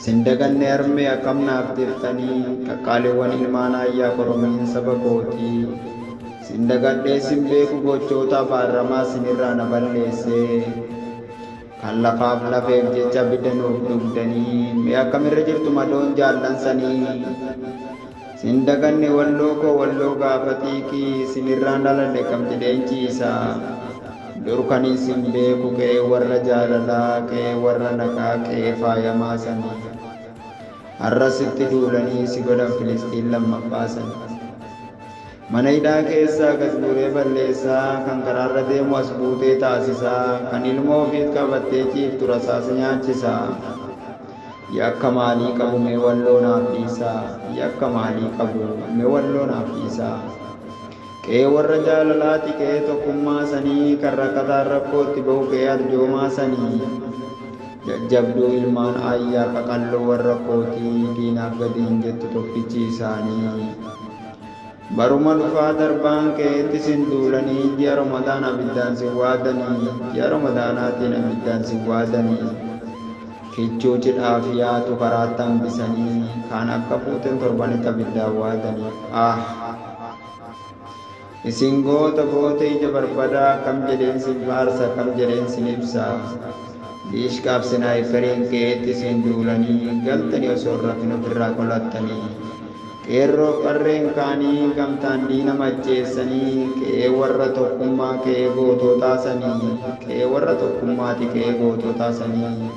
Sindaganne armee akkam naaf deeftanii qaqqaaliiwwan ilmaan ayyaa koromiin saba kootii. Sindagadhee sin beeku gochoota baarramaa sinirraa na balleessee. Kan lafaaf lafeef jecha bidanuuf dugdanii mee akkamirra jirtu madoon jaallansanii. Sindaganne walloo koo walloo gaafatiikii sinirraan dhaladhe kam jedheenchiisa. Durkanii sin beeku qe'ee warra jaalalaa qe'ee warra nagaa qe'ee faayamaa sanii. Har'a sitti duulanii si godhan Filistiin lammaffaa sanii. Mana hidhaa keessaa gad buuree balleessaa kan karaarra deemu as buutee taasisaa kan ilmoo ofiit qabattee ciiftu rasaasa nyaachisaa. Yakka maalii qabu mee walloo naaf dhiisaa yakka maalii qabu mee walloo naaf dhiisaa. Qe'ee warra jaalalaati qe'ee tokkummaa sanii kan rakkataan rakkootti bahu qe'ee arjoomaa sanii. Jajjabduu ilmaan ayyaa qaqalloo warra kootii diinaaf gadi hin jettu tokkichi isaanii. Baruma dhufaa darbaan qe'eetti sin duulanii ji'a Ramadaan abiddaan sin waadanii ji'a Ramadaanaatiin abiddaan sin waadanii. Kichuu cidhaaf yaatu karaatti hambisanii kaan akka fuuteen torbanitti abiddaan waadanii. Isin goota ija barbadaa kam jedheen sin faarsa kam jedheen sin ibsa. Diishqaaf sinaayiferiin qe'eetti sin duulanii galtanii osoo rafin ofirraa qolattanii. Qeerroo qarreen kaanii gamtaan diina macheessanii qe'ee warra tokkummaa qe'ee gootootaa sanii qe'ee warra tokkummaati qe'ee gootootaa sanii.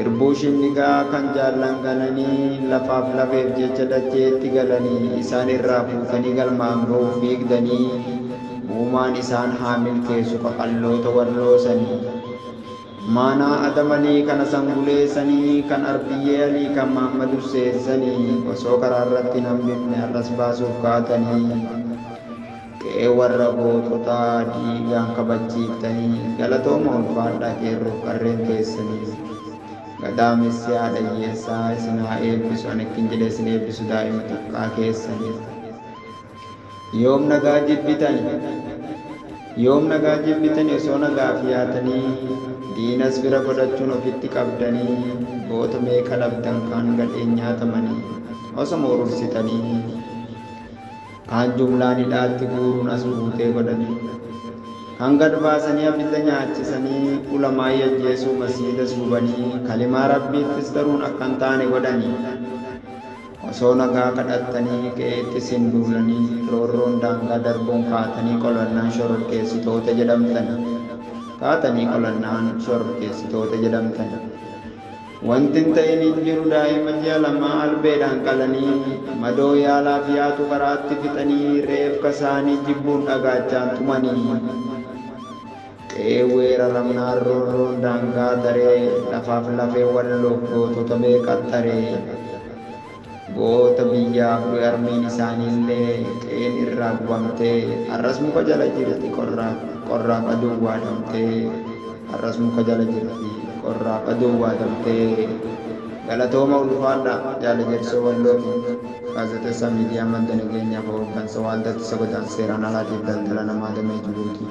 Irbuu shinnigaa kan jaallan gananii lafaaf lafeef jecha dacheetti galanii isaan irraa fuutanii galmaan ga'uuf fiigdanii uumaan isaan haa milkeessu qaqalloota warloosanii. Maanaa adamalii kana sanguleessanii kan arbiyyee alii kan Mahammadu seessanii osoo karaarratti hambifne har'as baasuuf kaatanii. Qe'ee warra goototaa dhiigaan kabachiiftanii galatooma ulfaadhaa qeerroo qarreen keessanii. Gadaamessi haadha hiyyeessaa isin haa eebbisu ani akkin jedhee isin eebbisu daa'ima xiqqaa keessanii. Yoom nagaa jibbitanii osoo nagaaf yaatanii diinas bira godhachuun ofitti qabdanii goota meeqa dhabdan kaan gadheen nyaatamanii osoo urursitanii kaan jumlaan hidhaatti guuruun as buutee godhanii. Kan gad baasanii abidda nyaachisanii ulamaa ajjeesuu masiida suubanii kalimaa rabbiittis daruun akkan taane godhanii. Osoo nagaa kadhattanii qe'eetti sin duulanii roorroon daangaa darbuun kaatanii qolannaan shororkeessitoota jedhamtan. Kaatanii qolannaan shororkeessitoota jedhamtan. Wanti hin ta'in hin jiru daa'ima ji'a lamaa albeedhaan qalanii madoo yaalaaf yaatu karaatti fixanii reefka isaanii jibbuun dhagaachaan tumanii. Qe'ee weeraramnaan roorroon daangaa daree lafaaf lafee walloof gootota meeqattaree. Goota biyyaaf du'e armeen isaaniillee qe'een irraa gubamtee har'as muka jala jirti qorraaf aduun waadamtee har'as muka jala jirti qorraaf aduun waadamtee. Galatooma ulfaadhaa jaala jersoo walloofi gaazexeessaa miidiyaa madda nageenyaaf hooggansa waaltatti sagantaan seeraan alaatiif daldala namaa damee jiruuti.